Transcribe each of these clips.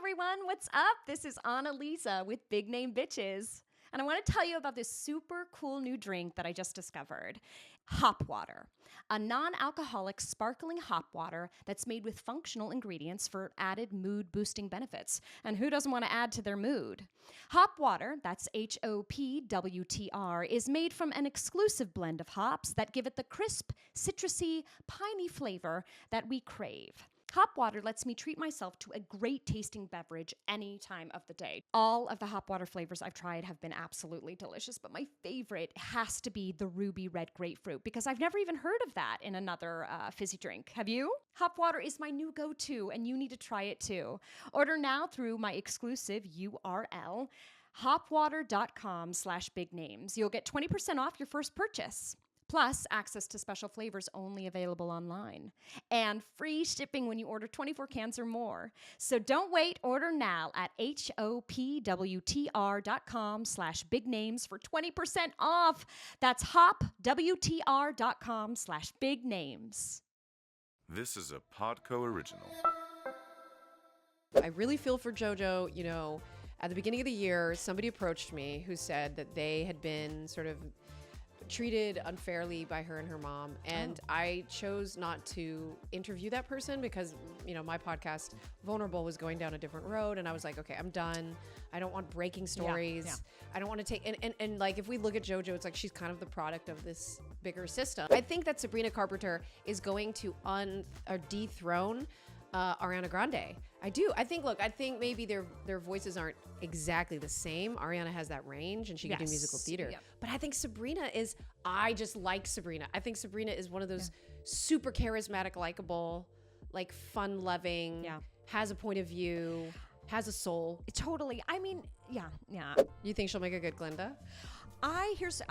everyone, what's up? This is Anneliese with Big Name Bitches. And I want to tell you about this super cool new drink that I just discovered. Hop water, a non-alcoholic sparkling hop water that's made with functional ingredients for added mood-boosting benefits. And who doesn't want to add to their mood? Hop water, that's HOPWTR, is made from an exclusive blend of hops that give it the crisp, citrusy, piney flavor that we crave. Hop water lets me treat myself to a great tasting beverage any time of the day. All of the hop water flavors I've tried have been absolutely delicious, but my favorite has to be the ruby red grapefruit because I've never even heard of that in another fizzy drink. Have you? Hop water is my new go-to and you need to try it too. Order now through my exclusive URL, hopwater.com/bignames. You'll get 20% off your first purchase. Plus, access to special flavors only available online. And free shipping when you order 24 cans or more. So don't wait, order now at hopwtr.com/bignames for 20% off. That's hopwtr.com/bignames. This is a PodCo original. I really feel for Jojo. You know, at the beginning of the year, somebody approached me who said that they had been sort of treated unfairly by her and her mom. And I chose not to interview that person because, you know, my podcast, Vulnerable, was going down a different road. And I was like, okay, I'm done. I don't want breaking stories. Yeah. I don't want to take, and like, if we look at Jojo, it's like she's kind of the product of this bigger system. I think that Sabrina Carpenter is going to dethrone Ariana Grande. I do. I think maybe their voices aren't exactly the same. Ariana has that range and she can do musical theater. Yep. But I think I just like Sabrina. I think Sabrina is one of those super charismatic, likable, like fun-loving, has a point of view, has a soul. Totally. I mean, yeah. You think she'll make a good Glinda? Here's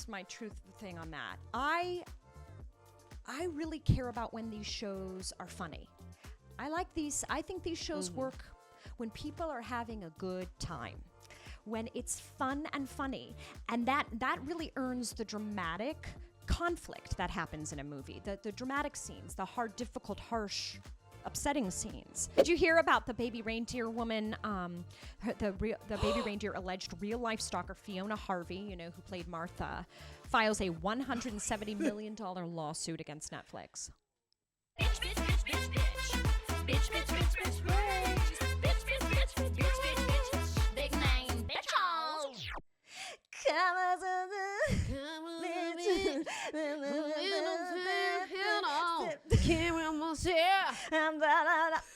my truth thing on that. I really care about when these shows are funny. I think these shows work when people are having a good time, when it's fun and funny, and that really earns the dramatic conflict that happens in a movie, the dramatic scenes, the hard, difficult, harsh, upsetting scenes. Did you hear about the baby reindeer woman, the baby reindeer alleged real-life stalker Fiona Harvey, you know, who played Martha, files a $170 million lawsuit against Netflix. Bitch, bitch, bitch, bitch, bitch. Bitch, bitch, bitch, bitch, bitch. Bitch, bitch, bitch, bitch, bitch, bitch, bitch. Big name, bitch.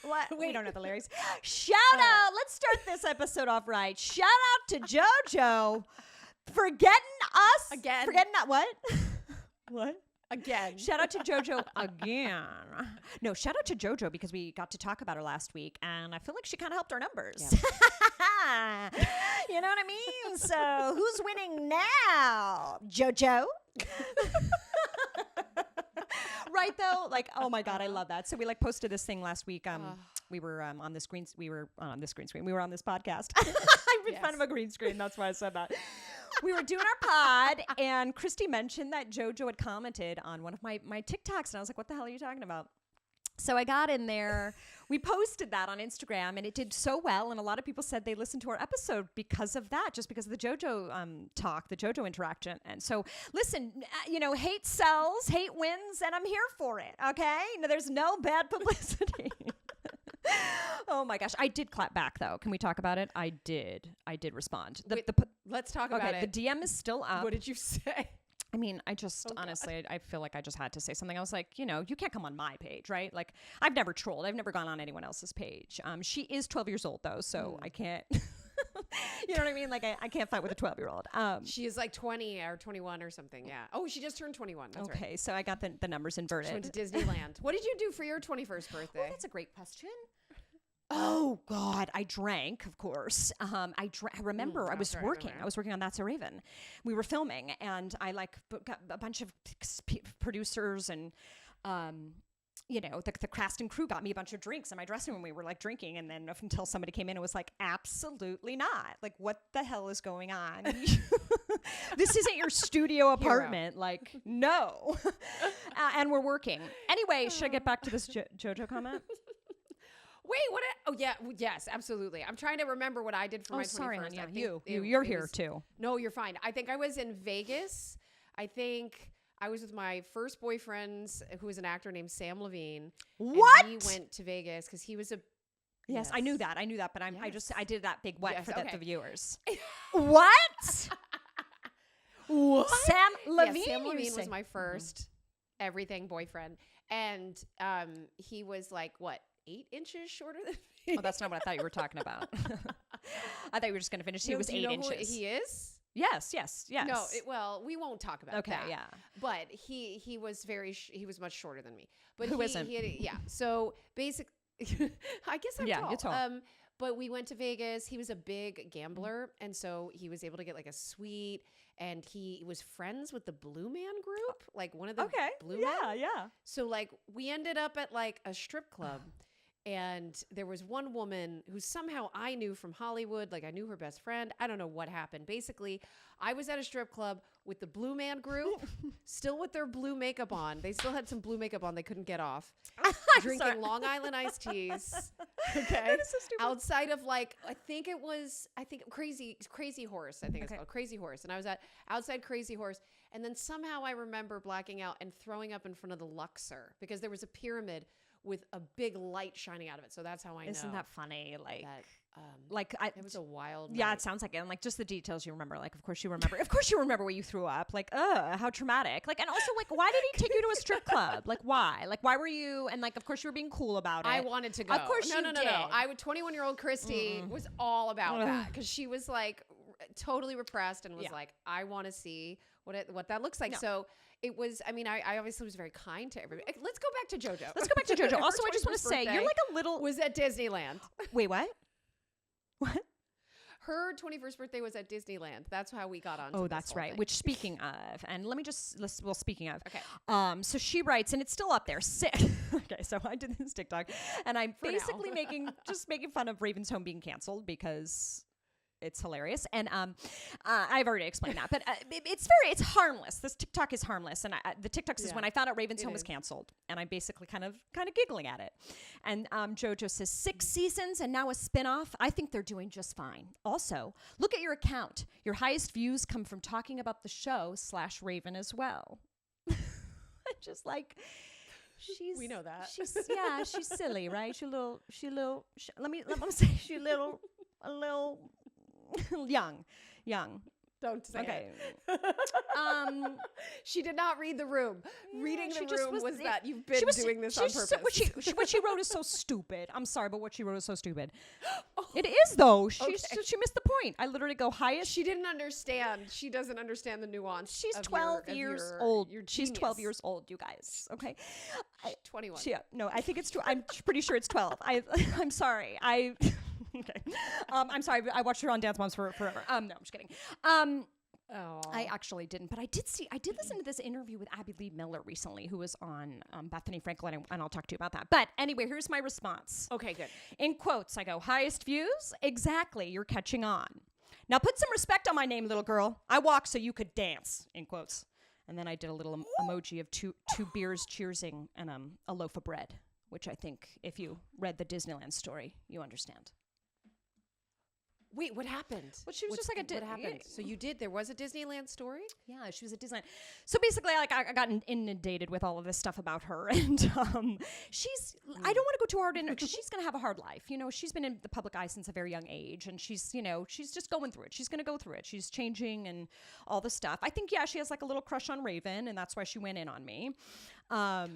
What? We don't know the lyrics. Shout out. Let's start this episode off right. Shout out to Jojo for getting us again. Forgetting that what? What? Again. Shout out to Jojo again. No, shout out to Jojo because we got to talk about her last week and I feel like she kind of helped our numbers. Yeah. You know what I mean? So who's winning now? Jojo? Right though? Like, oh my God, I love that. So we like posted this thing last week. We were on this green screen. We were on this podcast. I made fun of a green screen. That's why I said that. We were doing our pod, and Christy mentioned that Jojo had commented on one of my TikToks, and I was like, what the hell are you talking about? So I got in there. We posted that on Instagram, and it did so well, and a lot of people said they listened to our episode because of that, just because of the Jojo talk, the Jojo interaction. And so, listen, you know, hate sells, hate wins, and I'm here for it, okay? No, there's no bad publicity. Oh my gosh. I did clap back though. Can we talk about it? I did respond. Let's talk about it. The DM is still up. What did you say? I mean, I just honestly, I feel like I just had to say something. I was like, you know, you can't come on my page, right? Like, I've never trolled. I've never gone on anyone else's page. She is 12 years old though, so I can't. You know what I mean? Like, I can't fight with a 12-year-old. She is like 20 or 21 or something. Yeah. Oh, she just turned 21. That's right. Okay, so I got the numbers inverted. She went to Disneyland. What did you do for your 21st birthday? Oh, that's a great question. Oh God, I drank, of course. I remember I was working. I was working on That's a Raven. We were filming, and I got a bunch of producers and you know, the cast and crew got me a bunch of drinks in my dressing room. We were like drinking, and then until somebody came in and was like, absolutely not. Like, what the hell is going on? This isn't your studio apartment. Hero. Like, no. And we're working. Anyway, should I get back to this Jojo comment? Wait, what? Oh, yeah. Yes, absolutely. I'm trying to remember what I did for my 21st. sorry, hon. I Yeah, think you're it here was- too. No, you're fine. I think I was in Vegas. I think I was with my first boyfriend, who was an actor named Sam Levine. What? And we went to Vegas because he was a. Yes, I knew that. But Yes. I did that big what Yes, for okay. the viewers. What? What? Sam Levine. Yeah, Sam you Levine say. was my first everything boyfriend, and he was like what 8 inches shorter than me. Oh, that's not what I thought you were talking about. I thought you were just going to finish. He No, was do you 8 know who inches. he is? Yes, yes, yes. No, well, we won't talk about Okay, that. yeah. But he was he was much shorter than me. But Who he, isn't? He had, yeah. So basic. I guess I'm Yeah, tall. you're tall. But we went to Vegas. He was a big gambler, and so he was able to get like a suite. And he was friends with the Blue Man Group, like one of the Blue Men. yeah. So like we ended up at like a strip club. And there was one woman who somehow I knew from Hollywood, like I knew her best friend. I don't know what happened. Basically, I was at a strip club with the Blue Man Group, still with their blue makeup on. They still had some blue makeup on they couldn't get off. Drinking sorry. Long Island iced teas. Okay. That is so stupid. Outside of like, I think Crazy Horse, I think it's Okay. called Crazy Horse. And I was outside Crazy Horse. And then somehow I remember blacking out and throwing up in front of the Luxor because there was a pyramid with a big light shining out of it. So that's how I know. Isn't that funny? Like, that, it was a wild yeah, night. it sounds like it. And like just the details you remember. Like, of course you remember. Of course you remember where you threw up. Like, how traumatic. Like, and also like, why did he take you to a strip club? Like, why? Like, why were you? And like, of course you were being cool about it. I wanted to go. Of course no, you no, did. I would 21-year-old Christy was all about that because she was like totally repressed and was Yeah. like, I want to see what that looks like. No. So it was. I mean, I obviously was very kind to everybody. Let's go back to JoJo. Let's go back to JoJo. Her Also, I just want to 21st say you're birthday like a little. was at Disneyland. Wait, what? What? Her 21st birthday was at Disneyland. That's how we got on. Oh, that's right. Which, speaking of, and speaking of, Okay. so she writes, and it's still up there. Okay, so I did this TikTok, and I'm For now. basically making fun of Raven's Home being canceled because it's hilarious, and I've already explained that, but it's harmless. This TikTok is harmless, and the TikToks is Yeah, when I found out Raven's Home was is. canceled, and I'm basically kind of giggling at it. And Jojo says 6 seasons and now a spinoff. I think they're doing just fine. Also, look at your account. Your highest views come from talking about the show / Raven as well. Just like. We know that. She's silly, right? Let me say she's a little young. Don't say Okay. it. She did not read the room. Reading she the just room was- was it- that you've been doing this on purpose. What she wrote is so stupid. I'm sorry, but what she wrote is so stupid. It is though. She missed the point. I literally go highest. She didn't understand. She doesn't understand the nuance. She's of 12 your, years of your, old. Your She's 12 genius. years old, you guys. Okay. 21. No, I think it's I'm pretty sure it's 12. I'm sorry. Okay. I'm sorry. I watched her on Dance Moms forever. No, I'm just kidding. Oh. I actually didn't, but I did listen to this interview with Abby Lee Miller recently, who was on Bethany Frankel, and I'll talk to you about that. But anyway, here's my response. Okay, good. In quotes, I go, highest views? Exactly, you're catching on. Now put some respect on my name, little girl. I walk so you could dance, in quotes. And then I did a little emoji of two beers cheersing and a loaf of bread, which I think if you read the Disneyland story, you understand. Wait, what happened? Well, she was just like what happened? So there was a Disneyland story? Yeah, she was at Disneyland. So basically, I got inundated with all of this stuff about her, and she's. I don't want to go too hard in because she's gonna have a hard life. You know, she's been in the public eye since a very young age, and she's just going through it. She's gonna go through it. She's changing and all the stuff. I think she has like a little crush on Raven, and that's why she went in on me. Oh,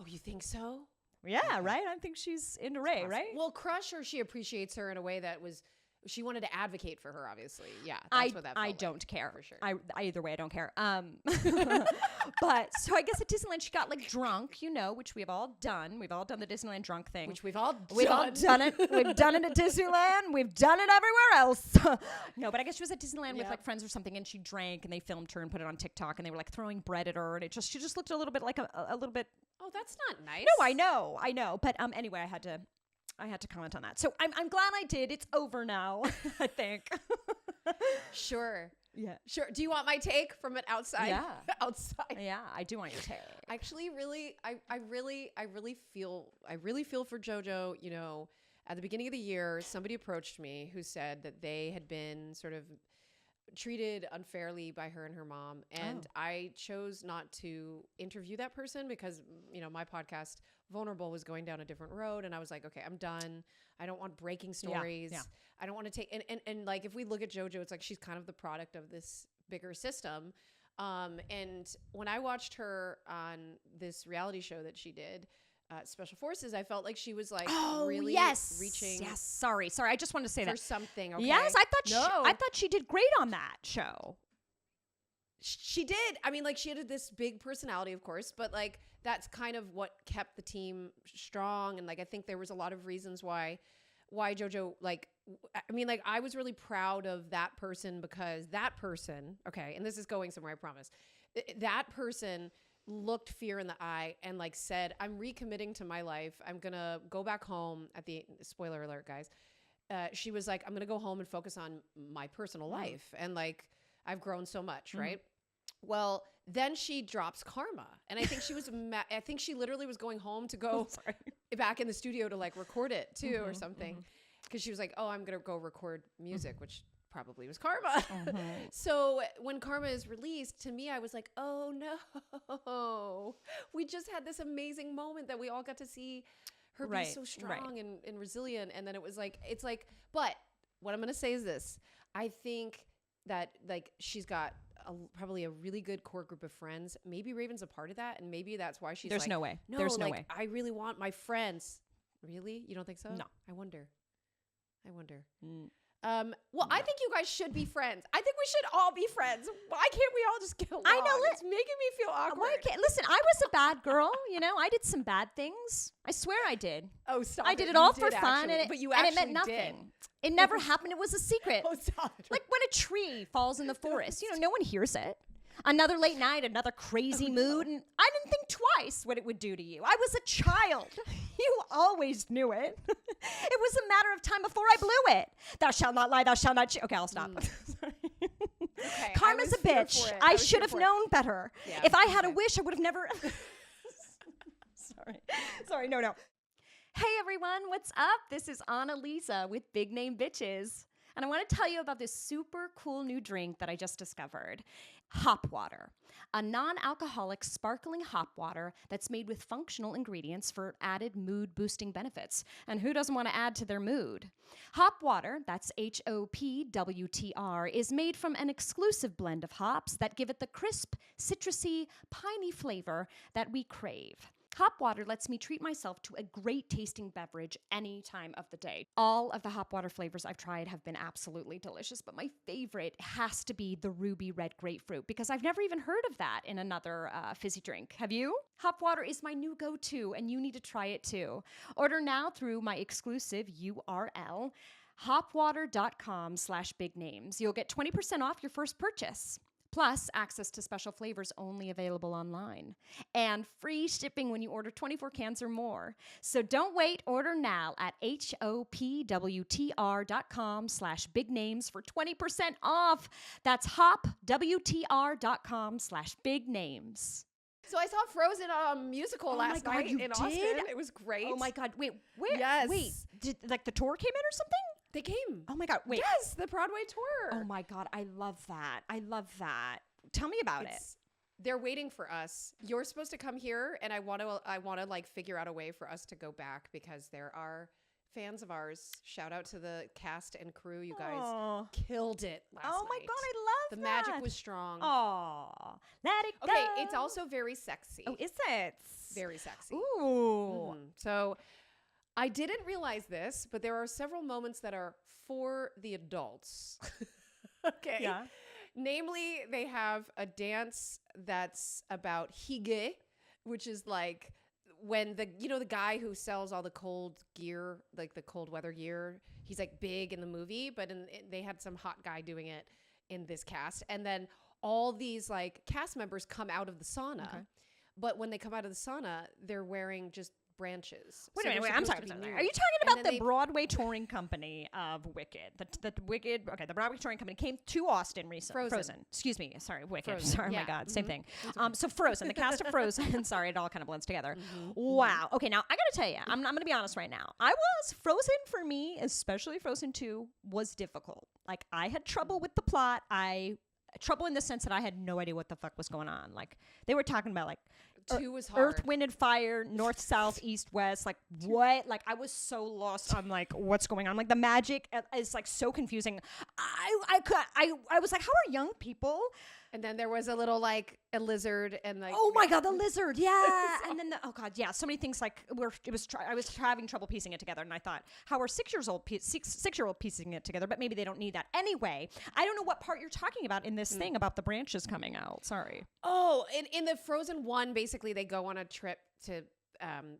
you think so? Yeah, right. I think she's into Ray, right? Well, crush her. She appreciates her in a way that was. She wanted to advocate for her, obviously. Yeah, that's what that felt I like, don't care for sure. I either way, I don't care. But so I guess at Disneyland she got like drunk, which we've all done. We've all done the Disneyland drunk thing. Which we've all done. We've all done it. We've done it at Disneyland. We've done it everywhere else. No, but I guess she was at Disneyland with like friends or something, and she drank, and they filmed her and put it on TikTok, and they were like throwing bread at her, and she just looked a little bit like a little bit. Oh, that's not nice. No, I know. But anyway, I had to comment on that. So I'm glad I did. It's over now, I think. Sure. Yeah. Sure. Do you want my take from it outside? Yeah. Outside. Yeah, I do want your take. Actually, I really feel for JoJo, at the beginning of the year, somebody approached me who said that they had been sort of treated unfairly by her and her mom. And I chose not to interview that person because, my podcast Vulnerable was going down a different road. And I was like, okay, I'm done. I don't want breaking stories. Yeah. I don't want to take, and like, if we look at JoJo, it's like, she's kind of the product of this bigger system. And when I watched her on this reality show that she did, Special Forces, I felt like she was like really reaching. Yes, sorry. I just wanted to say for that. something. Okay? Yes, I thought she did great on that show. She did. I mean, like, she had this big personality, of course, but like, that's kind of what kept the team strong. And like, I think there was a lot of reasons why JoJo, like, I mean, like, I was really proud of that person because that person, okay, and this is going somewhere, I promise, that person looked fear in the eye and like said, I'm recommitting to my life. I'm going to go back home at the, spoiler alert, guys. She was like, I'm going to go home and focus on my personal life. And like, I've grown so much, right? Well, then she drops Karma. And I think she was, I think she literally was going home to go back in the studio to like record it too or something. Because she was like, oh, I'm going to go record music, which probably was Karma. So when Karma is released, to me, I was like, oh no, we just had this amazing moment that we all got to see her be so strong and resilient. And then it was like, it's like, but what I'm going to say is this. I think that like she's got probably a really good core group of friends. Maybe Raven's a part of that. And maybe that's why she's There's like, no way. No, There's no like, way. I really want my friends. Really? You don't think so? No. I wonder. Well, I think you guys should be friends. I think we should all be friends. Why can't we all just get along? I know. It's making me feel awkward. Listen, I was a bad girl. I did some bad things. I swear I did. Oh, stop! I did it You all for fun, actually, but you actually it meant nothing. did. It never happened. It was a secret. Oh, stop! Like when a tree falls in the forest, no one hears it. Another late night, another crazy mood, and I didn't think twice what it would do to you. I was a child. You always knew it. It was a matter of time before I blew it. Thou shalt not lie, thou shalt not cheat. Okay, I'll stop. Okay, Karma's a bitch. I should have known better. Yeah, if I had a wish, I would have never. Sorry, no. Hey everyone, what's up? This is Anneliese with Big Name Bitches. And I want to tell you about this super cool new drink that I just discovered. Hop water, a non-alcoholic sparkling hop water that's made with functional ingredients for added mood-boosting benefits. And who doesn't want to add to their mood? Hop water, that's HOPWTR, is made from an exclusive blend of hops that give it the crisp, citrusy, piney flavor that we crave. Hop water lets me treat myself to a great tasting beverage any time of the day. All of the hop water flavors I've tried have been absolutely delicious, but my favorite has to be the ruby red grapefruit because I've never even heard of that in another fizzy drink. Have you? Hop water is my new go-to and you need to try it too. Order now through my exclusive URL, hopwater.com/bignames. You'll get 20% off your first purchase. Plus, access to special flavors only available online. And free shipping when you order 24 cans or more. So don't wait, order now at hopwtr.com/bignames for 20% off. That's hopwtr.com/bignames. So I saw Frozen musical last night in Austin. It was great. Oh my God, wait, where? Yes. Wait, did the tour came in or something? They came. Oh my God, wait. Yes, the Broadway tour. Oh my God, I love that. Tell me about it. They're waiting for us. You're supposed to come here, and I want to like figure out a way for us to go back because there are fans of ours. Shout out to the cast and crew. You guys killed it last night. Oh my God, I love the that. magic was strong. Oh, let it go. Okay, it's also very sexy. Oh, is it? Very sexy. Ooh. So I didn't realize this, but there are several moments that are for the adults. Okay. Yeah. Namely, they have a dance that's about hige, which is like when the guy who sells all the cold gear, like the cold weather gear, he's like big in the movie, but they had some hot guy doing it in this cast. And then all these like cast members come out of the sauna. Okay. But when they come out of the sauna, they're wearing just branches. Wait So a minute, they're I'm supposed sorry. to be Are new. you talking And about then the Broadway touring company of Wicked? The Wicked, okay, the Broadway touring company came to Austin recently. Frozen. Excuse me. Sorry, Wicked. Frozen, Sorry, yeah. my God, same thing. okay. So Frozen, the cast of Frozen. Sorry, it all kind of blends together. Wow. Okay, now I got to tell you, I'm going to be honest right now. Frozen for me, especially Frozen 2, was difficult. Like, I had trouble with the plot. Trouble in the sense that I had no idea what the fuck was going on. Like, they were talking about, like, 2 was hard. Earth, Wind, and Fire, North, South, East, West. Like, what? Like, I was so lost. I'm like, what's going on? Like, the magic is, like, so confusing. I was like, how are young people? And then there was a little like a lizard and like Oh my God, the lizard. Yeah. And then, oh God, yeah. So many things like I was having trouble piecing it together. And I thought, how are 6-year-old piecing it together? But maybe they don't need that. Anyway, I don't know what part you're talking about in this thing about the branches coming out. Sorry. Oh, in the Frozen 1, basically they go on a trip to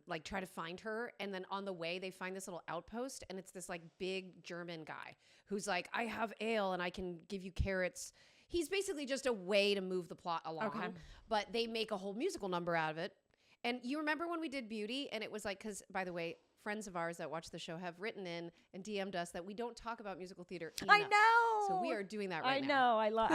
like try to find her, and then on the way they find this little outpost, and it's this like big German guy who's like, I have ale and I can give you carrots. He's basically just a way to move the plot along. Okay. But they make a whole musical number out of it. And you remember when we did Beauty, and it was like, because by the way, friends of ours that watch the show have written in and DM'd us that we don't talk about musical theater enough. I know. So we are doing that right now. know. I love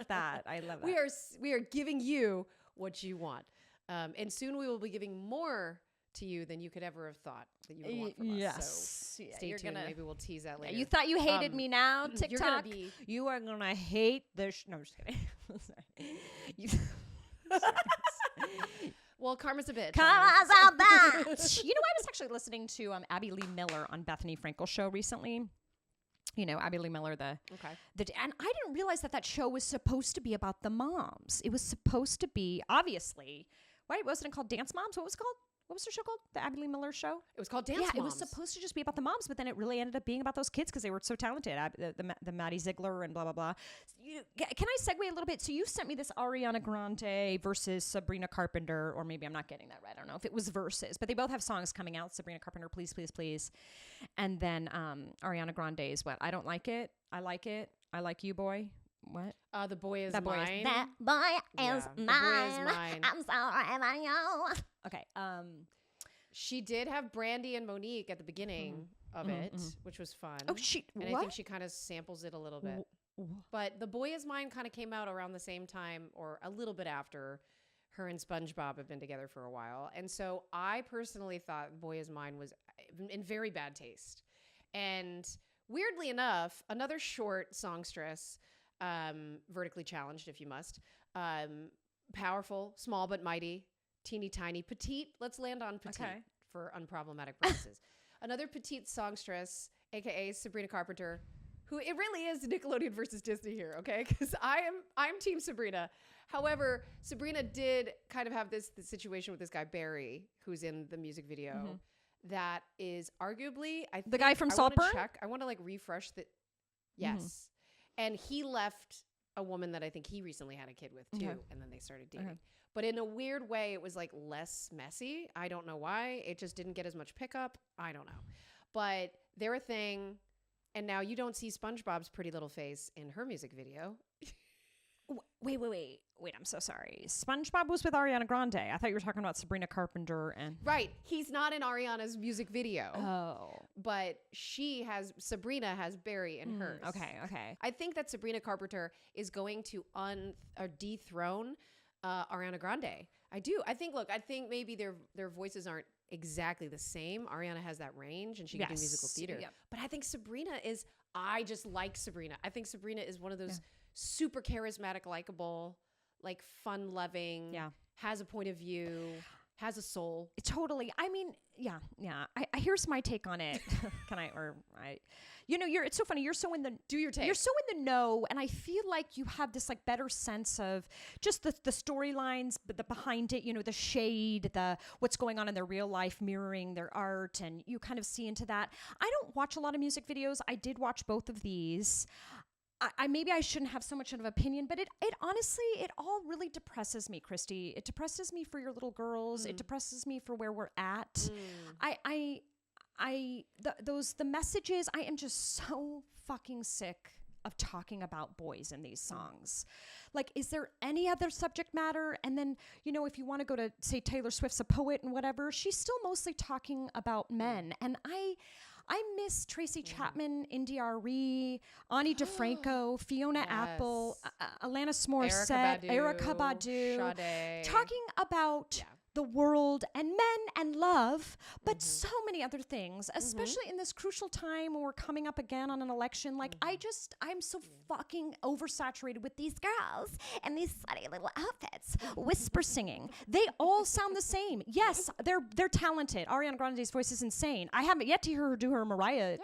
that. I love that. We are giving you what you want. And soon we will be giving more to you than you could ever have thought that you would want from us. Yes. So Yeah, stay you're tuned. gonna- Maybe we'll tease that later. You thought you hated me now, TikTok? you're gonna be- You are gonna hate the. No, I'm just kidding. Sorry. You, Well, Karma's a bitch. Karma's a bitch. You know, I was actually listening to Abby Lee Miller on Bethany Frankel's show recently. You know, Abby Lee Miller, and I didn't realize that show was supposed to be about the moms. It was supposed to be, obviously, right? Wasn't it called Dance Moms? What was it called? What was the show called? The Abby Lee Miller show? It was called Dance Yeah, Moms. it was supposed to just be about the moms, but then it really ended up being about those kids because they were so talented. The Maddie Ziegler and blah, blah, blah. Can I segue a little bit? So you sent me this Ariana Grande versus Sabrina Carpenter, or maybe I'm not getting that right. I don't know if it was versus, but they both have songs coming out. Sabrina Carpenter, Please, Please, Please. And then Ariana Grande is what? I don't like it. I like it. I like you, boy. What? The Boy Is That boy Mine. is that boy is The Boy Is mine. Mine. I'm sorry about you. Okay. She did have Brandy and Monique at the beginning of it, which was fun. Oh, and what? I think she kind of samples it a little bit. But The Boy Is Mine kind of came out around the same time or a little bit after her and SpongeBob have been together for a while. And so I personally thought Boy Is Mine was in very bad taste. And weirdly enough, another short songstress, vertically challenged if you must, powerful, small but mighty, teeny tiny, petite. Let's land on petite for unproblematic purposes. Another petite songstress, aka Sabrina Carpenter, who it really is Nickelodeon versus Disney here, okay? Because I'm Team Sabrina. However, Sabrina did kind of have this situation with this guy Barry, who's in the music video, that is arguably The guy from I Saltburn? wanna check. I want to like refresh the. Yes, and he left a woman that I think he recently had a kid with too, and then they started dating. But in a weird way, it was like less messy. I don't know why. It just didn't get as much pickup. I don't know. But they're a thing. And now you don't see SpongeBob's pretty little face in her music video. Wait, I'm so sorry. SpongeBob was with Ariana Grande. I thought you were talking about Sabrina Carpenter and... Right. He's not in Ariana's music video. Oh. But Sabrina has Barry in hers. Okay. I think that Sabrina Carpenter is going to dethrone Ariana Grande. I do. I think maybe their voices aren't exactly the same. Ariana has that range and she can do musical theater. Yep. But I think I just like Sabrina. I think Sabrina is one of those super charismatic, likable, like fun loving, has a point of view, has a soul. Totally. I mean, yeah. Here's my take on it. It's so funny. You're so in the Do your take. You're so in the know, and I feel like you have this like better sense of just the storylines, but the behind it. You know, the shade, the what's going on in their real life, mirroring their art, and you kind of see into that. I don't watch a lot of music videos. I did watch both of these. Maybe I shouldn't have so much of an opinion, but it honestly, it all really depresses me, Christy. It depresses me for your little girls. It depresses me for where we're at. The messages, I am just so fucking sick of talking about boys in these songs. Like, is there any other subject matter? And then, you know, if you want to go to, say, Taylor Swift's a poet and whatever, she's still mostly talking about men. And I miss Tracy Chapman, Indy Ari, Ani DeFranco, Fiona Apple, Alanis Morissette, Erykah Badu, Sade. talking about the world and men and love, but so many other things, especially in this crucial time when we're coming up again on an election. Like, I'm so fucking oversaturated with these girls and these slutty little outfits, whisper singing. They all sound the same. Yes, they're talented. Ariana Grande's voice is insane. I haven't yet to hear her do her Mariah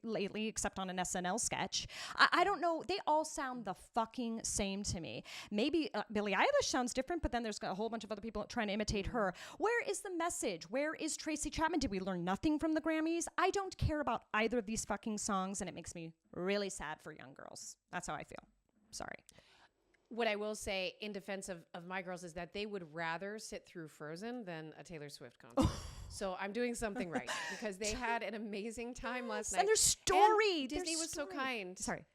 lately, except on an SNL sketch. I don't know. They all sound the fucking same to me. Maybe Billie Eilish sounds different, but then there's a whole bunch of other people trying to imitate her. Where is the message? Where is Tracy Chapman? Did we learn nothing from the Grammys? I don't care about either of these fucking songs, and it makes me really sad for young girls. That's how I feel. Sorry. What I will say in defense of my girls is that they would rather sit through Frozen than a Taylor Swift concert. So I'm doing something right because they had an amazing time last night. And their story. And Disney was so kind. Sorry.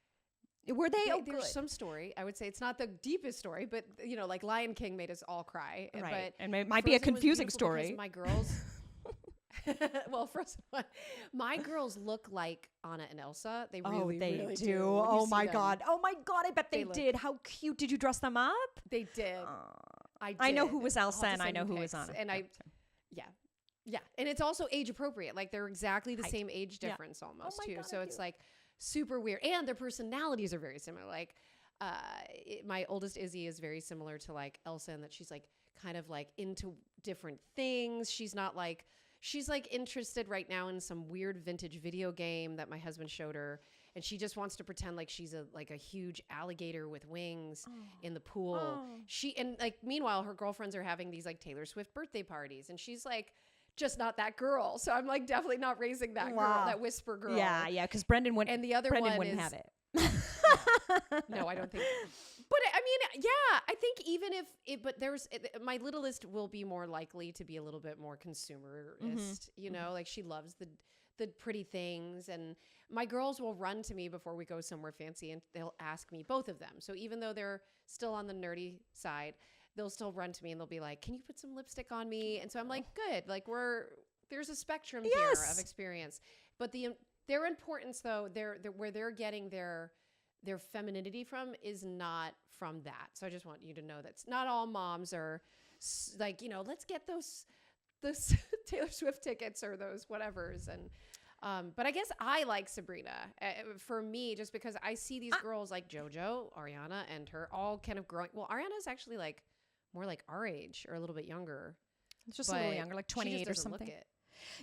Were they? There's some story. I would say it's not the deepest story, but you know, like Lion King made us all cry. Right. But And it might be a Frozen was confusing beautiful because story. My girls. Well, Frozen one. My girls look like Anna and Elsa. They really, they really do. When you Oh see my them. God. Oh my God. I bet they look- did. How cute. Did you dress them up? They did. I know did. who was I'll Elsa have to and I send know you who was pics. Anna. And yeah. And it's also age appropriate. Like they're exactly the same age Yeah. difference almost my too. God, So how it's cute. like super weird. And their personalities are very similar. Like my oldest Izzy is very similar to like Elsa in that she's like kind of like into different things. She's like interested right now in some weird vintage video game that my husband showed her. And she just wants to pretend like she's a huge alligator with wings in the pool. Meanwhile, her girlfriends are having these like Taylor Swift birthday parties. And she's like, just not that girl. So I'm like definitely not raising that girl, that whisper girl. Yeah, because Brendan wouldn't. And the other Brendan one wouldn't is- have it. No, I don't think. But I mean, yeah, I think even if it, but my littlest will be more likely to be a little bit more consumerist, you know, like she loves the pretty things. And my girls will run to me before we go somewhere fancy and they'll ask me, both of them. So even though they're still on the nerdy side, they'll still run to me and they'll be like, can you put some lipstick on me? And so I'm like, good. Like there's a spectrum here of experience, but their importance though, where they're getting their femininity from is not from that. So I just want you to know that not all moms are like, you know, let's get those Taylor Swift tickets or those whatevers. And but I guess I like Sabrina for me, just because I see these girls like Jojo, Ariana, and her all kind of growing. Well, Ariana's actually like more like our age or a little bit younger. Just a little younger, like 28 or doesn't something. Look it.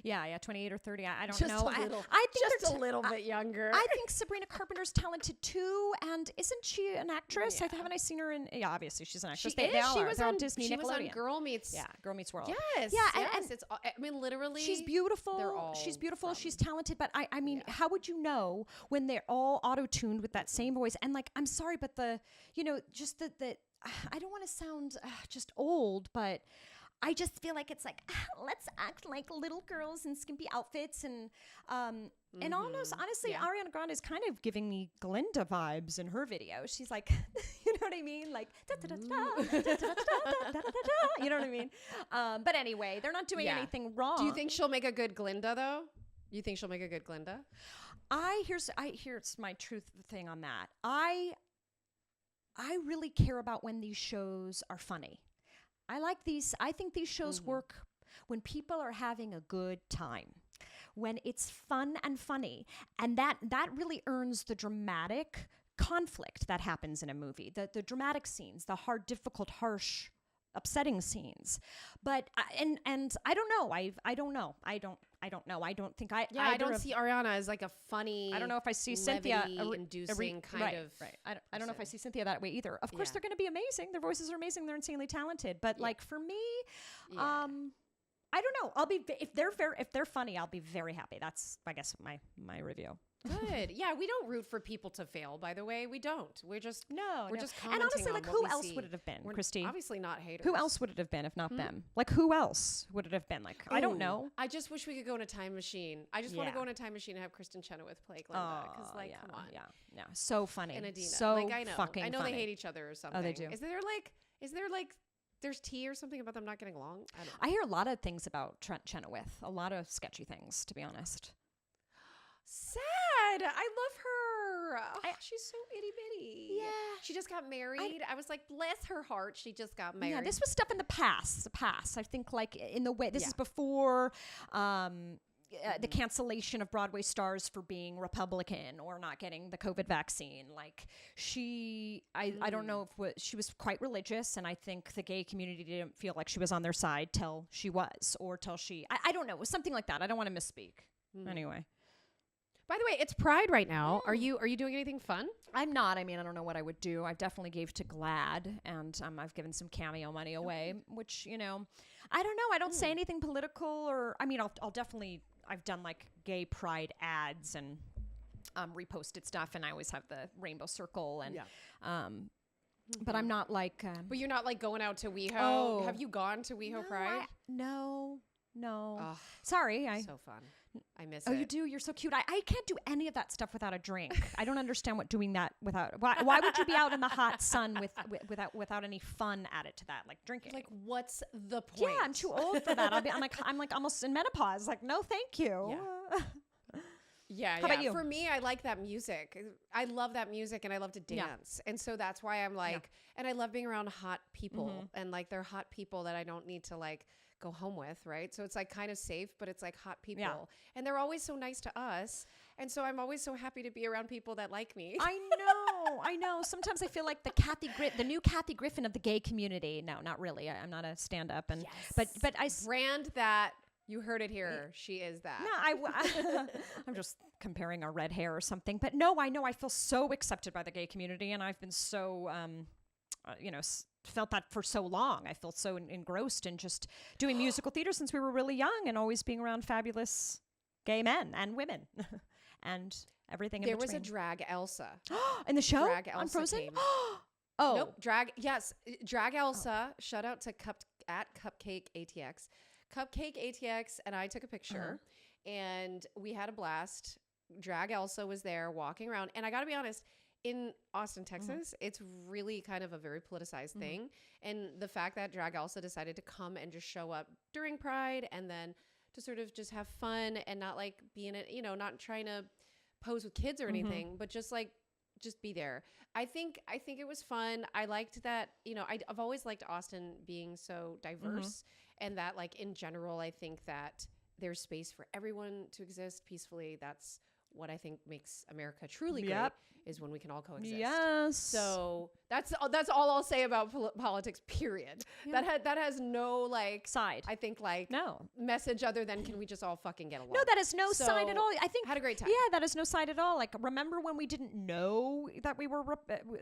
Yeah, 28 or 30. I don't Just know. a little, I think just a little bit younger. I think Sabrina Carpenter's talented too, and isn't she an actress? Haven't I seen her in? Yeah, obviously she's an actress. She is. All She are. was They're on Disney, She Nickelodeon. was on Girl Meets. Yeah, Girl Meets World. Yes. Yeah, yes. and It's. I mean, literally. She's beautiful. They're all she's beautiful. from- She's talented. But I mean, how would you know when they're all auto-tuned with that same voice? And like, I'm sorry, but just the I don't want to sound just old, but I just feel like it's like, let's act like little girls in skimpy outfits and almost honestly, Ariana Grande is kind of giving me Glinda vibes in her video. She's like, you know what I mean? Like, you know what I mean? But anyway, they're not doing anything wrong. Do you think she'll make a good Glinda though? You think she'll make a good Glinda? Here's my truth thing on that. I really care about when these shows are funny. I think these shows work when people are having a good time, when it's fun and funny. And that really earns the dramatic conflict that happens in a movie, the dramatic scenes, the hard, difficult, harsh, upsetting scenes. But and I don't know. I don't know. I don't think I. Yeah, I don't see Ariana as like a funny. I don't know if I see Cynthia inducing kind of. Right. I don't know if I see Cynthia that way either. Of course, they're going to be amazing. Their voices are amazing. They're insanely talented. But like for me, I I don't know. If they're funny, I'll be very happy. That's, I guess, my review. Good. Yeah, we don't root for people to fail, by the way. We don't. We're just We're just and honestly, commenting like, on who what we else see. would it have been, We're Christy? obviously not haters. Who else would it have been if not them? Like, who else would it have been? Like, I don't Ooh, know. I just wish we could go in a time machine. I just want to go in a time machine and have Kristen Chenoweth play Glinda. Because, like, yeah, come on. yeah, so funny, And Adina. so like, I know. fucking I know funny. they hate each other or something. Oh, they do. Is there there's tea or something about them not getting along? I don't know. I hear a lot of things about Trent Chenoweth. A lot of sketchy things, to be honest. Sad. I love her. Oh, she's so itty bitty. Yeah. She just got married. I was like, bless her heart. She just got married. Yeah, this was stuff in the past. I think, like, in the way, this Yeah. is before the cancellation of Broadway stars for being Republican or not getting the COVID vaccine. Like, I don't know if she was quite religious, and I think the gay community didn't feel like she was on their side till she was, or till she, I don't know, it was something like that. I don't want to misspeak. Anyway. By the way, it's Pride right now. Are you doing anything fun? I'm not. I mean, I don't know what I would do. I definitely gave to GLAAD, and I've given some Cameo money away, which, I don't know. I don't say anything political, or, I mean, I'll definitely, I've done like gay Pride ads and reposted stuff, and I always have the rainbow circle, and but I'm not like. But you're not like going out to WeHo. Oh. Have you gone to WeHo Pride? No. Oh, Sorry. so fun. I miss Oh, it. you do? You're so cute. I can't do any of that stuff without a drink. I don't understand what doing that without. Why would you be out in the hot sun without any fun added to that, like drinking? Like, what's the point? Yeah, I'm too old for that. I'm like almost in menopause. Like, no, thank you. Yeah, How about you? For me, I like that music. I love that music, and I love to dance. And so that's why I'm like, and I love being around hot people, and like they're hot people that I don't need to like go home with, right? So it's like kind of safe, but it's like hot people, and they're always so nice to us. And so I'm always so happy to be around people that like me. I know. Sometimes I feel like the new Kathy Griffin of the gay community. No, not really. I'm not a stand-up, and but I brand that. You heard it here. She is that. No, I'm just comparing our red hair or something. But no, I know I feel so accepted by the gay community, and I've been so, felt that for so long. I feel so engrossed in just doing musical theater since we were really young, and always being around fabulous gay men and women, and everything in There between. was a drag Elsa. In the show Drag on Elsa Frozen. came. Oh, Nope. Drag. Yes. Drag Elsa. Shout out to Cupcake ATX. Cupcake ATX and I took a picture, and we had a blast. Drag Elsa was there walking around, and I got to be honest, in Austin, Texas, it's really kind of a very politicized thing. And the fact that Drag Elsa decided to come and just show up during Pride, and then to sort of just have fun and not like be in it, not trying to pose with kids or anything, but just be there. I think it was fun. I liked that, I've always liked Austin being so diverse, and that, like, in general, I think that there's space for everyone to exist peacefully. That's what I think makes America truly great, is when we can all coexist. Yes. So that's all I'll say about politics, period. Yeah. That has no, like, side. I think, like, No. message other than can we just all fucking get along? No, that is no side at So, all. I think had a great time. Yeah, that is no side at all. Like, remember when we didn't know that we were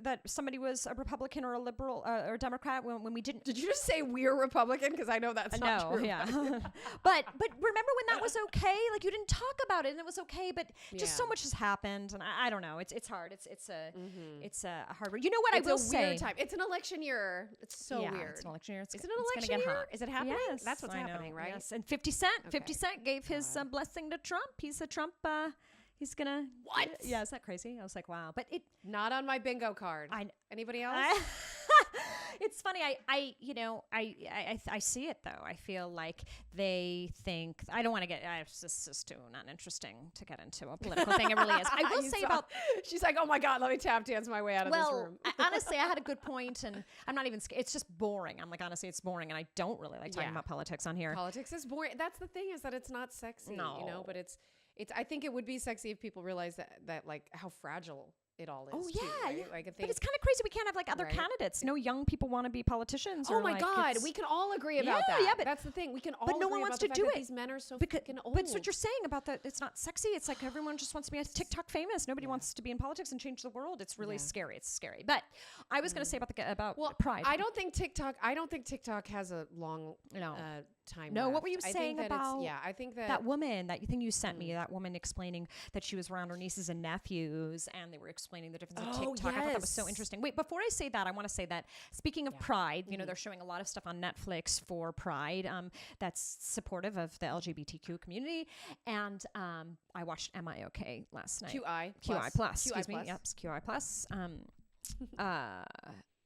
that somebody was a Republican or a liberal or a Democrat when we didn't. Did you just say we're Republican? Because I know that's not No, true. yeah. but remember when that was okay? Like, you didn't talk about it and it was okay, but just so much has happened, and I don't know. It's hard. It's a hard. You know what It's I will a say? weird time. It's an election year. It's so weird. It's an election year. Is it an it's election gonna get year? hot. Is it happening? Yes, That's what's I know. happening, right? Yes. And 50 Cent. Okay. 50 Cent gave his blessing to Trump. He's a Trump. He's gonna. What? Yeah, is that crazy? I was like, wow. But it. Not on my bingo card. Anybody else? It's funny. I see it though. I feel like they think I don't want to get. It's just too not interesting to get into a political thing. It really is. I will say about. She's like, oh my god, let me tap dance my way out of this room. Honestly, I had a good point, and I'm not even scared. It's just boring. I'm like, honestly, it's boring, and I don't really like talking about politics on here. Politics is boring. That's the thing, is that it's not sexy. No. But it's. I think it would be sexy if people realize that like how fragile it all is. Oh too, yeah, right? yeah. Like I think. But it's kind of crazy. We can't have like other Right. candidates. No young people want to be politicians. Oh or, my like, God, it's- we can all agree about Yeah, that. yeah, but- that's the thing. We can all but no agree one wants about the to fact do that it. these men are so Because, fucking old. but it's what you're saying about that. It's not sexy. It's like everyone just wants to be TikTok famous. Nobody wants to be in politics and change the world. It's really scary. It's scary. But I was going to say about Well, Pride. I don't think TikTok has a long No. time. No, what left. were you I saying think that about I think that that woman, that thing you sent me, that woman explaining that she was around her nieces and nephews, and they were explaining the difference of Oh, TikTok. I thought that was so yes. interesting. Wait, before I say that, I want to say that speaking of Pride, you know, they're showing a lot of stuff on Netflix for Pride that's supportive of the LGBTQ community. And I watched Am I Okay last night. QI plus. Excuse me. plus. Yep, QI plus.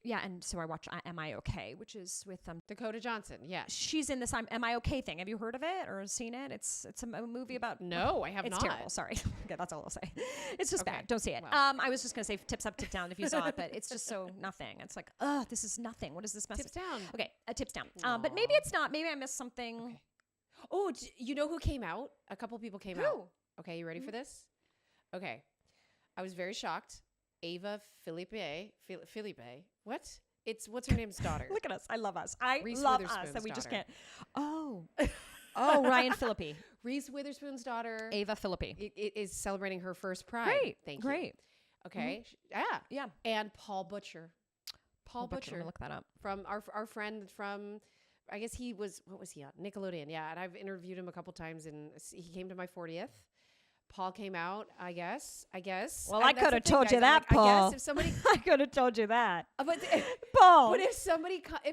Yeah, and so I watched Am I Okay, which is with Dakota Johnson. Yeah. she's in this Am I Okay thing. Have you heard of it or seen it? It's a movie about No, I have it's not. terrible. Sorry. Okay, that's all I'll say. It's just Okay. bad. Don't see it. Well. I was just gonna say tips up, tip down if you saw it, but it's just so nothing. It's like, this is nothing. What is this message? Tips down. Okay, tips down. But maybe it's not. Maybe I missed something. Okay. Oh, you know who came out? A couple people came out. Okay, you ready for this? Okay. I was very shocked. Ava Felipe. What? What's her name's daughter? Look at us. I love us. I Reese love us Witherspoon's that we just daughter. can't. Oh, Ryan Phillippe. Reese Witherspoon's daughter Ava Phillippe. is celebrating her first Pride. Great. Thank you. Great. Okay. Yeah. And Paul Butcher. Paul Let Butcher me look that up. from our friend from, I guess he was, what was he on? Nickelodeon. Yeah. And I've interviewed him a couple times, and he came to my 40th. Paul came out, I guess. Well, And I that's could the have thing, told guys. you I'm that, like, I Paul. guess if somebody, I could have told you that. but Paul. if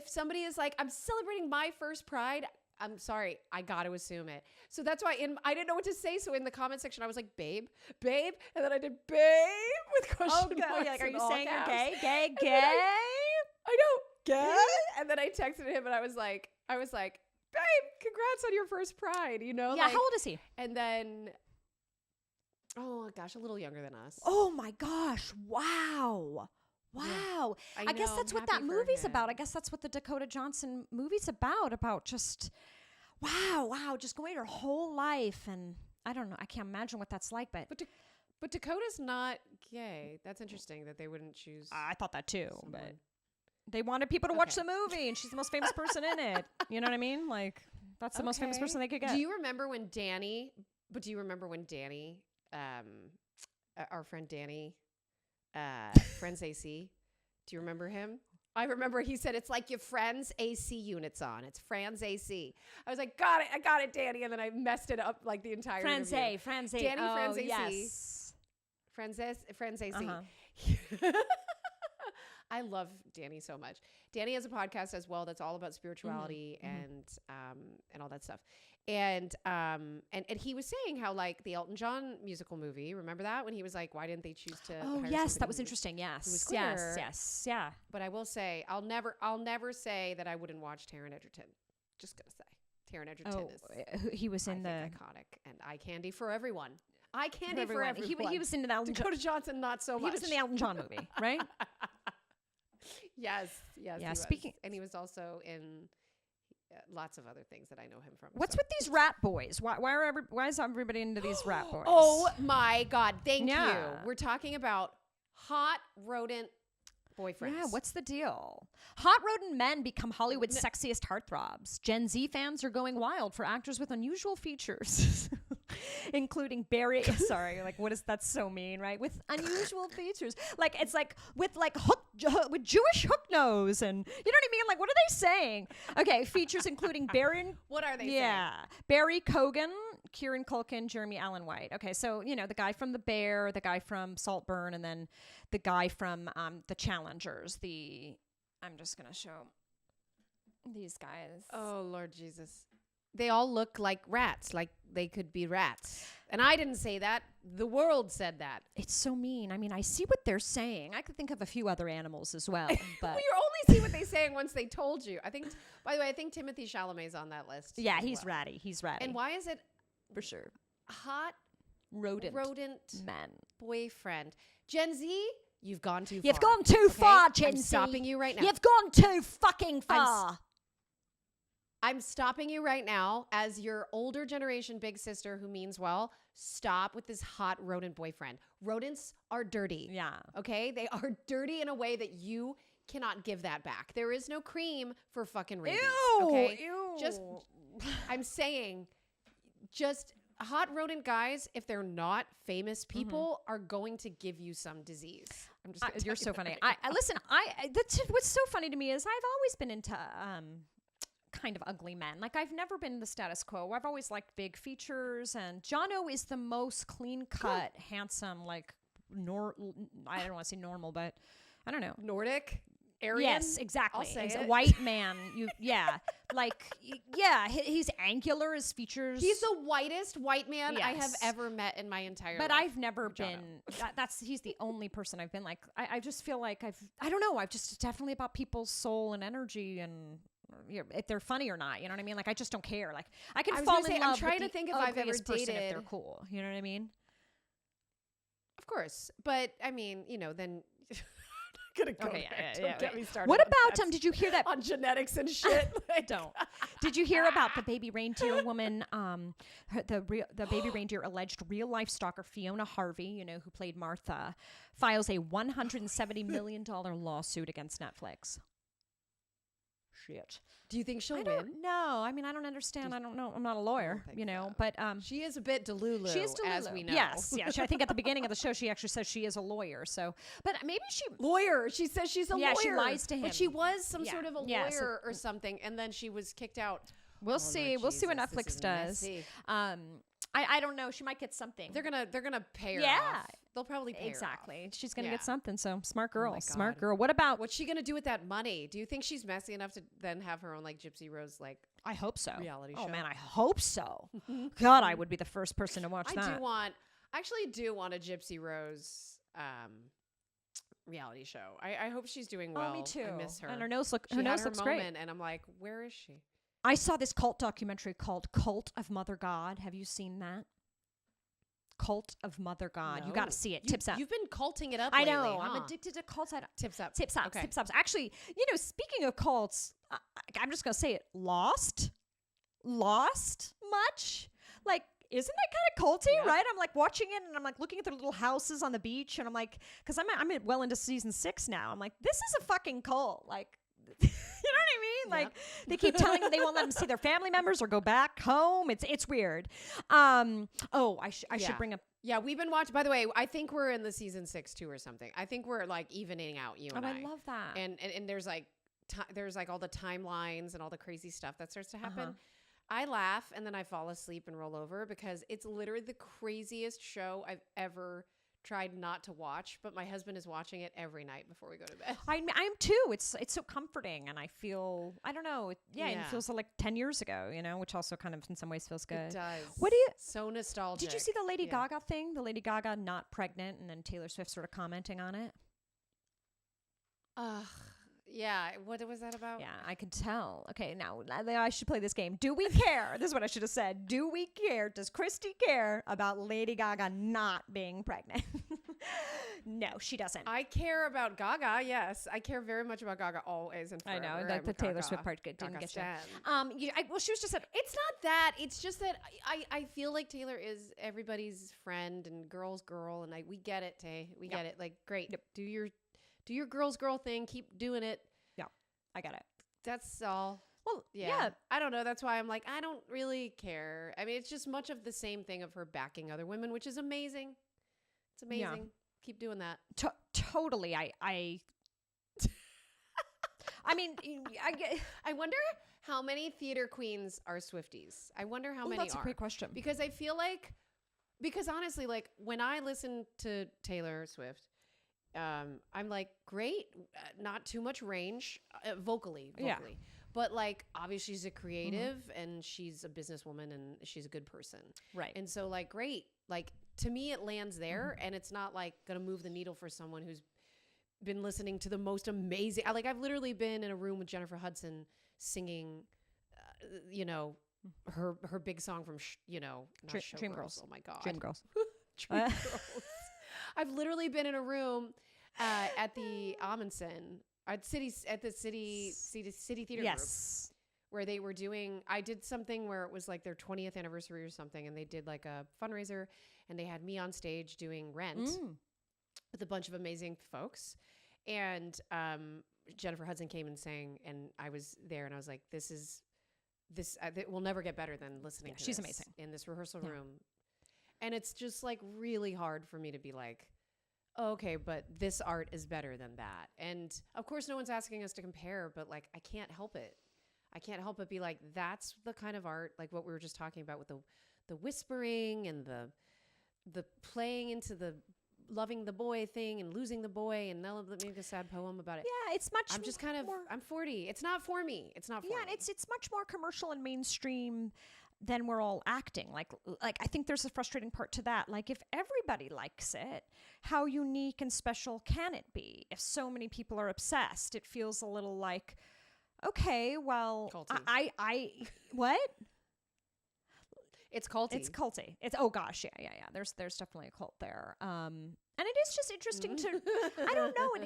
somebody is like, I'm celebrating my first Pride, I'm sorry, I got to assume it. So that's why I didn't know what to say. So in the comment section, I was like, babe, and then I did babe with question marks. Like, are in you all saying you're caps. gay? Gay? And then Gay? I know, gay. And then I texted him, and I was like, babe, congrats on your first Pride. You know, Yeah, like, how old is he? And then, oh gosh, a little younger than us. Oh my gosh. Wow. Wow. I guess know, that's I'm what that happy for movie's about. him. I guess that's what the Dakota Johnson movie's about just wow, just going her whole life. And I don't know, I can't imagine what that's like, but But Dakota's not gay. That's interesting that they wouldn't choose. I thought that too, but someone. they wanted people to watch Okay. the movie, and she's the most famous person in it. You know what I mean? Like, that's the most famous Okay. person they could get. Do you remember when Danny, our friend Danny, Friends AC, do you remember him? I remember he said, it's like your friend's AC units on. It's Fran's AC. I was like, I got it, Danny. And then I messed it up like the entire Franz interview. A. Danny oh, Franz AC. yes. Friends AC. Uh-huh. I love Danny so much. Danny has a podcast as well that's all about spirituality and all that stuff. And he was saying how, like, the Elton John musical movie, remember that, when he was like, why didn't they choose to Oh hire yes, somebody that was who interesting. Yes, was yes, queer? yes, yeah. But I will say, I'll never say that I wouldn't watch Taron Egerton. Just gonna say, Taron Egerton is he was in I think, iconic and eye candy for everyone. Eye candy for everyone. He was in the Elton John. Dakota Johnson, not so much. He was in the Elton John movie, right? Yes. Yeah, he was. speaking- and he was also in lots of other things that I know him from. What's so. with these rat boys? Why is everybody into these rat boys? Oh my God! Thank Yeah. you. We're talking about hot rodent boyfriends. Yeah, what's the deal? Hot rodent men become Hollywood's sexiest heartthrobs. Gen Z fans are going wild for actors with unusual features, including Barry. Sorry, like what is that's so mean, right? With unusual features, like it's like with Jewish hook nose, and you know what I mean? Like what are they saying? Okay, features including Barry. What are they Yeah, Barry Cogan, Kieran Culkin, Jeremy Allen White. Okay, so you know the guy from The Bear, the guy from Saltburn, and then the guy from The Challengers. I'm just gonna show these guys. Oh Lord Jesus! They all look like rats, like they could be rats. And I didn't say that. The world said that. It's so mean. I mean, I see what they're saying. I could think of a few other animals as well, but Well, you only see what they saying once they told you. I think. By the way, I think Timothy Chalamet's on that list. yeah, as he's well. ratty. He's ratty. And why is it for sure? hot Rodent men. boyfriend? Gen Z, you've gone too far. You've gone too okay? far, Gen I'm Z. stopping you right now. You've gone too fucking far. I'm stopping you right now as your older generation big sister who means well. Stop with this hot rodent boyfriend. Rodents are dirty. Yeah. Okay? They are dirty in a way that you cannot give that back. There is no cream for fucking rabies. Okay? Ew. Just, I'm saying, just hot rodent guys, if they're not famous people, are going to give you some disease. I'm just gonna You're tell so you funny. that. I listen. What's so funny to me is I've always been into kind of ugly men. Like I've never been the status quo. I've always liked big features, and Jono is the most clean cut, handsome. Like I don't want to say normal, but I don't know. Nordic? Aryan? Yes, exactly. I'll say it. White man. He's angular. His features. He's the whitest white man I have Yes. ever met in my entire But life. I've never been. He's the only person I've been like. I just feel like I don't know. I've just definitely about people's soul and energy and. If they're funny or not, you know what I mean? Like I just don't care. Like I can I was fall gonna in say, love. I'm trying with to think the if I've ever ugliest person if they're dated- cool. You know what I mean? Of course. But I mean, then I'm not gonna go there. Don't get me started. What on about that. did you hear that? on genetics and shit? Like, Don't. Did you hear about the baby reindeer woman? The baby reindeer alleged real life stalker Fiona Harvey, who played Martha, files a $170 million lawsuit against Netflix. Shit. Do you think she'll I win? don't know. I mean, I don't understand. I don't know. I'm not a lawyer, think so. but She is a bit delulu, she is Delulu. as we know. Yes, yeah. I think at the beginning of the show, she actually says she is a lawyer. So, but maybe she. Lawyer. She says she's a Yeah, lawyer. she lies to him. But she was some Yeah. sort of a Yeah, so- lawyer or something, and then she was kicked out. We'll Oh, see. Lord We'll see what Jesus, this Netflix is does. messy. I don't know. She might get something. They're gonna pay her Yeah. off. They'll probably pay her Exactly. off. She's gonna Yeah. get something. So smart girl. my Smart God. girl. What about? What's she gonna do with that money? Do you think she's messy enough to then have her own like Gypsy Rose I hope so. reality Oh show? man, I hope so. God, I would be the first person to watch I that. I actually do want a Gypsy Rose reality show. I hope she's doing well. Oh, me too. I miss her. And her nose she her had nose her looks moment, great. and I'm like, where is she? I saw this cult documentary called Cult of Mother God. Have you seen that? Cult of Mother God. You got No. to see it. You- Tips up. You've been culting it up. I lately, know. huh? I'm addicted to cults. Tips up. Tips up. Okay. Tips up. Actually, speaking of cults, I'm just gonna say it. Lost much. Like, isn't that kind of culty, Yeah. right? I'm like watching it and I'm like looking at their little houses on the beach and I'm like, because I'm well into season 6 now. I'm like, this is a fucking cult. Like, you know what I mean? Like, they keep telling them they won't let them see their family members or go back home. It's weird. I should bring up. Yeah, we've been watching. By the way, I think we're in the season 6 too or something. I think we're like evening out, you and I love that. And there's like there's like all the timelines and all the crazy stuff that starts to happen. Uh-huh. I laugh and then I fall asleep and roll over because it's literally the craziest show I've ever tried not to watch. But my husband is watching it every night before we go to bed. I'm too. It's so comforting, and I feel I don't know. It feels like 10 years ago, which also kind of in some ways feels good. It does. What do you? So nostalgic. Did you see the Lady Yeah. Gaga thing? The Lady Gaga not pregnant, and then Taylor Swift sort of commenting on it. Ugh. Yeah. What was that about? Yeah, I could tell. Okay, now I should play this game. Do we care? This is what I should have said. Do we care? Does Christy care about Lady Gaga not being pregnant? No, she doesn't. I care about Gaga. Yes, I care very much about Gaga always and I forever. know I'm the a Taylor Gaga- Swift part didn't Gaga get stan. you. Well, she was just said. It's not that. It's just that I feel like Taylor is everybody's friend and girl's girl, and we get it, Tay. We get it. Like, great. Yep. Do your girl's girl thing. Keep doing it. Yeah, I got it. That's all. Well, Yeah. I don't know. That's why I'm like, I don't really care. I mean, it's just much of the same thing of her backing other women, which is amazing. It's amazing. Yeah. Keep doing that. Totally. I mean, I wonder how many theater queens are Swifties. I wonder how many that's are. a great question. Because I feel like, honestly, like when I listen to Taylor Swift, I'm like, great, not too much range vocally. Yeah. But like, obviously she's a creative and she's a businesswoman and she's a good person. Right. And so like, great. Like to me, it lands there and it's not like going to move the needle for someone who's been listening to the most amazing. I've literally been in a room with Jennifer Hudson singing, her big song from, not Dreamgirls. Oh my God. Dreamgirls. Dreamgirls. I've literally been in a room at the Amundsen at the city theater group Yes. where they were doing, I did something where it was like their 20th anniversary or something, and they did like a fundraiser, and they had me on stage doing Rent with a bunch of amazing folks. And Jennifer Hudson came and sang, and I was there, and I was like, this will never get better than listening to she's this amazing. in this rehearsal room. And it's just like really hard for me to be like, oh, okay, but this art is better than that. And of course, no one's asking us to compare, but like, I can't help it. I can't help but be like, that's the kind of art, like what we were just talking about with the whispering and the playing into the loving the boy thing and losing the boy, and now let me make a sad poem about it. Yeah, it's much. I'm just kind of. I'm 40. It's not for me. It's not for me. Yeah, and it's much more commercial and mainstream than we're all acting. Like I think there's a frustrating part to that. Like if everybody likes it, how unique and special can it be? If so many people are obsessed, it feels a little like, okay, well, Culty. I what? It's culty. It's culty. It's oh gosh, yeah. There's definitely a cult there. And it is just interesting to I don't know, and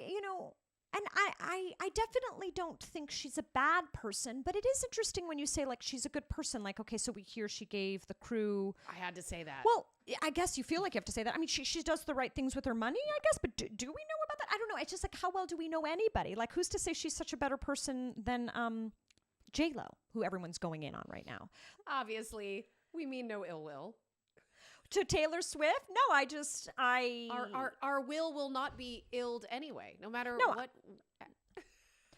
and I definitely don't think she's a bad person, but it is interesting when you say like she's a good person. Like, okay, so we hear she gave the crew. I had to say that. Well, I guess you feel like you have to say that. I mean, she does the right things with her money, I guess, but do we know about that? I don't know. It's just like, how well do we know anybody? Like, who's to say she's such a better person than J-Lo, who everyone's going in on right now? Obviously, we mean no ill will. To Taylor Swift? No, Our will not be illed anyway, no matter what.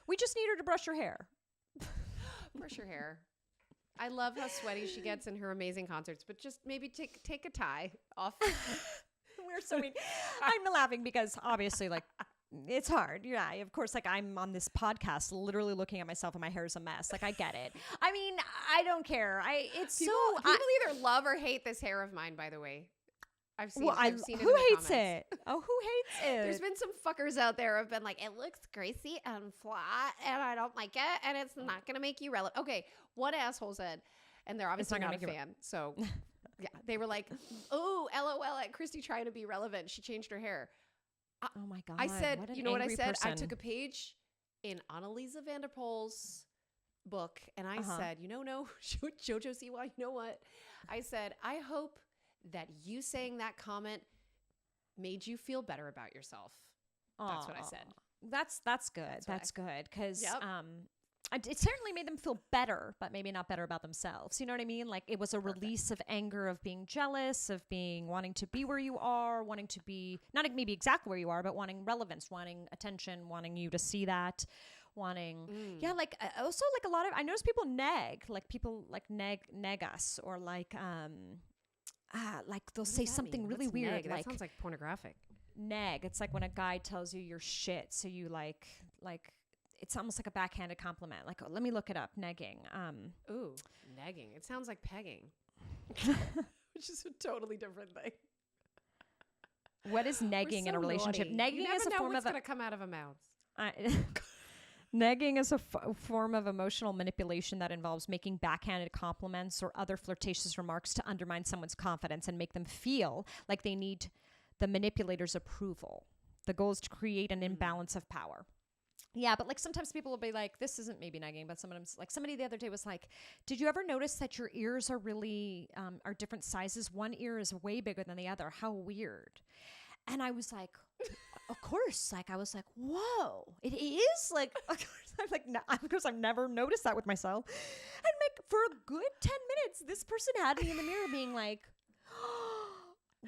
We just need her to brush her hair. Brush your hair. I love how sweaty she gets in her amazing concerts, but just maybe take a tie off. We're so mean. I'm laughing because obviously, like, it's hard. Yeah, of course, like, I'm on this podcast literally looking at myself and my hair is a mess. Like, I get it. I mean, I don't care. People either love or hate this hair of mine, by the way. I've seen it. Who hates it? Oh, who hates it? There's been some fuckers out there who've been like, it looks greasy and flat and I don't like it and it's not going to make you relevant. Okay, one asshole said, and they're obviously not a fan. So, yeah, they were like, oh, LOL at Christy trying to be relevant. She changed her hair. Oh my God. I said, you know what I said? Person. I took a page in Anneliese Vanderpool's book and I said, no, Jojo Siwa, you know what? I said, I hope that you saying that comment made you feel better about yourself. That's what I said. That's good. That's good. Because it certainly made them feel better, but maybe not better about themselves. You know what I mean? Like it was a release of anger, of being jealous, of wanting to be where you are, wanting to be, not maybe exactly where you are, but wanting relevance, wanting attention, wanting you to see that. Yeah, like also like a lot of, I notice people neg us or like they'll say something really weird. Neg? That sounds like pornographic. Neg. It's like when a guy tells you you're shit, so you like it's almost like a backhanded compliment. Like, oh, let me look it up. Negging. Ooh, negging. It sounds like pegging, which is a totally different thing. What is negging in a relationship? Naughty. Negging is a form of going to come out of a mouth. Negging is a form of emotional manipulation that involves making backhanded compliments or other flirtatious remarks to undermine someone's confidence and make them feel like they need the manipulator's approval. The goal is to create an imbalance of power. Yeah, but like sometimes people will be like, this isn't maybe negging, but somebody the other day was like, did you ever notice that your ears are really, are different sizes? One ear is way bigger than the other. How weird. And I was like, of course. Like, I was like, whoa, it is? Like, of course, I'm like, no, of course, I've never noticed that with myself. And like, for a good 10 minutes, this person had me in the mirror being like,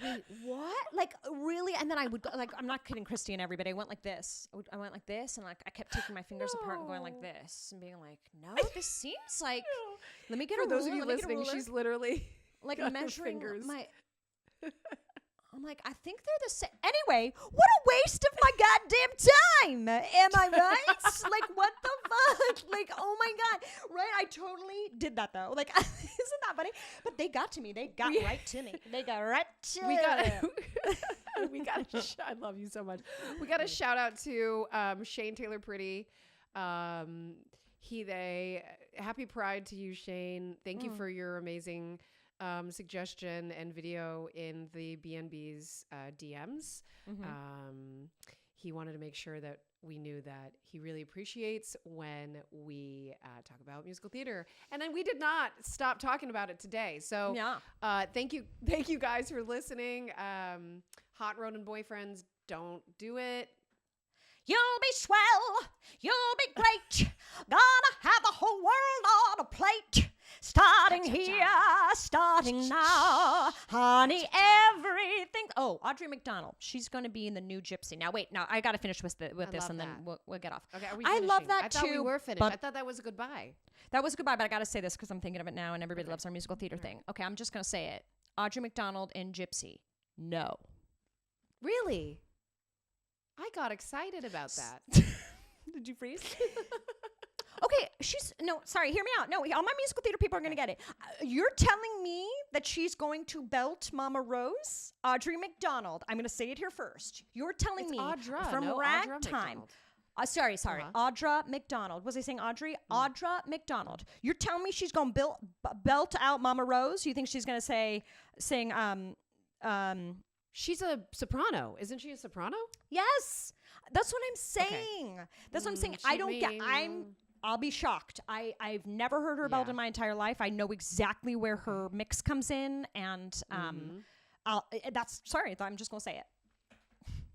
wait, what? Like, really? And then I would go, like, I'm not kidding, Christy and everybody. I went like this. I went like this, and like, I kept taking my fingers apart and going like this and being like, no, this seems like, let me get a ruler. For those of you listening, she's literally like measuring fingers. my... I'm like, I think they're the same. Anyway, what a waste of my goddamn time. Am I right? Like, what the fuck? Like, oh my God. Right? I totally did that though. Like, isn't that funny? But they got to me. They got right to me. They got right to me. I love you so much. We got a shout out to Shane Taylor Pretty. They. Happy Pride to you, Shane. Thank you for your amazing suggestion and video in the BNB's DMs. he wanted to make sure that we knew that he really appreciates when we talk about musical theater. And then we did not stop talking about it today. So thank you guys for listening. Hot Rodent boyfriends, don't do it. You'll be swell. You'll be great. Gonna have the whole world on a plate. Starting here, starting now. Honey, everything. Oh, Audrey McDonald. She's going to be in the new Gypsy. Now, wait. Now, I got to finish with this, and then we'll get off. Okay, are we I love finishing? that, I thought we too, were finished. but- I thought that was a goodbye. That was goodbye, but I got to say this because I'm thinking of it now, and everybody loves our musical theater thing. Okay, I'm just going to say it. Audrey McDonald in Gypsy. No. Really? I got excited about that. Did you freeze? Okay, sorry, hear me out. No, all my musical theater people are going to get it. You're telling me that she's going to belt Mama Rose? Audrey McDonald. I'm going to say it here first. You're telling me Audra, from no, ragtime. Audra McDonald. Sorry. Audra McDonald. Was I saying Audrey? Audra McDonald. You're telling me she's going to belt out Mama Rose? You think she's going to sing She's a soprano. Isn't she a soprano? Yes. That's what I'm saying. That's what I'm saying. I don't get I'll be shocked. I've never heard her belt in my entire life. I know exactly where her mix comes in, and I'm just gonna say it.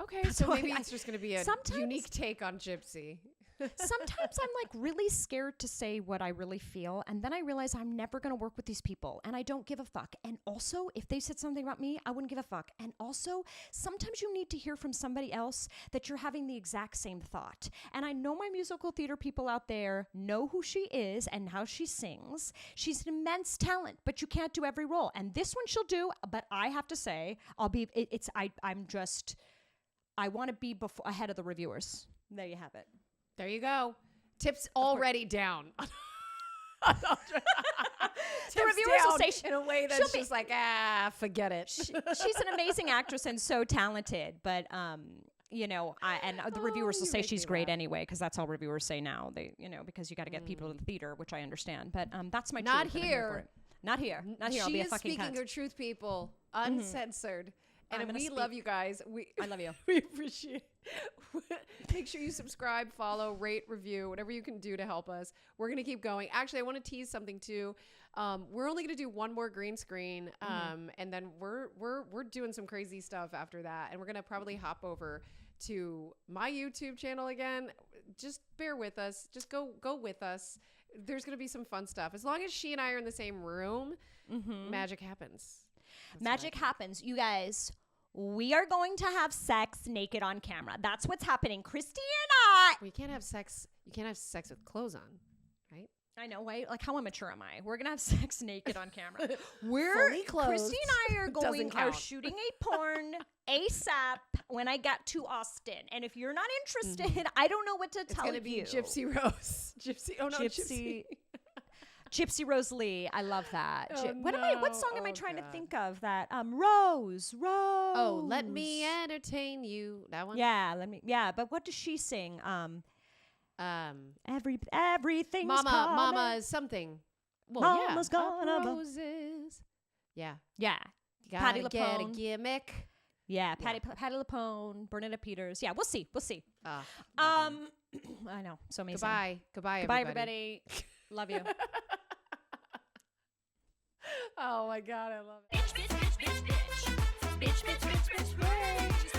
Okay, so maybe it's just going to be a unique take on Gypsy. Sometimes I'm like really scared to say what I really feel, and then I realize I'm never going to work with these people, and I don't give a fuck. And also, if they said something about me, I wouldn't give a fuck. And also, sometimes you need to hear from somebody else that you're having the exact same thought. And I know my musical theater people out there know who she is and how she sings. She's an immense talent, but you can't do every role. And this one she'll do, but I have to say, I want to be ahead of the reviewers. There you have it. There you go. Tips already down. The reviewers will say in a way that's just like, forget it. She's an amazing actress and so talented, but the reviewers will say she's great anyway, because that's all reviewers say now. They, because you got to get people to the theater, which I understand. But that's my Not truth, and I'm here. for it. Not here. Not here. I'll She be a is fucking speaking cunt. her truth, people, uncensored. And we love you guys. I love you. We appreciate it. Make sure you subscribe, follow, rate, review, whatever you can do to help us. We're going to keep going. Actually, I want to tease something too. We're only going to do one more green screen. And then we're doing some crazy stuff after that. And we're going to probably hop over to my YouTube channel again. Just bear with us. Just go with us. There's going to be some fun stuff. As long as she and I are in the same room, magic happens. Magic happens. You guys, we are going to have sex naked on camera. That's what's happening. Christy and I. You can't have sex with clothes on, right? I know, right? Like, how immature am I? We're going to have sex naked on camera. Fully clothed. Christy and I are shooting a porn ASAP when I get to Austin. And if you're not interested, I don't know what to tell you. It's going to be Gypsy Rose. Gypsy. Gypsy Rose Lee. I love that. Oh, What song am I trying to think of that? Rose. Oh, let me entertain you. That one? Yeah, but what does she sing? Everything's Mama is something. Well, Mama's yeah. gonna Roses. Yeah. Yeah. You Patty gotta get a LuPone. gimmick. Yeah, Patty LuPone, Bernetta Peters. Yeah, we'll see. I know. So amazing. Goodbye, everybody. Love you. Oh my God, I love it. Bitch, bitch, bitch, bitch, bitch. Bitch, bitch, bitch, bitch, bitch.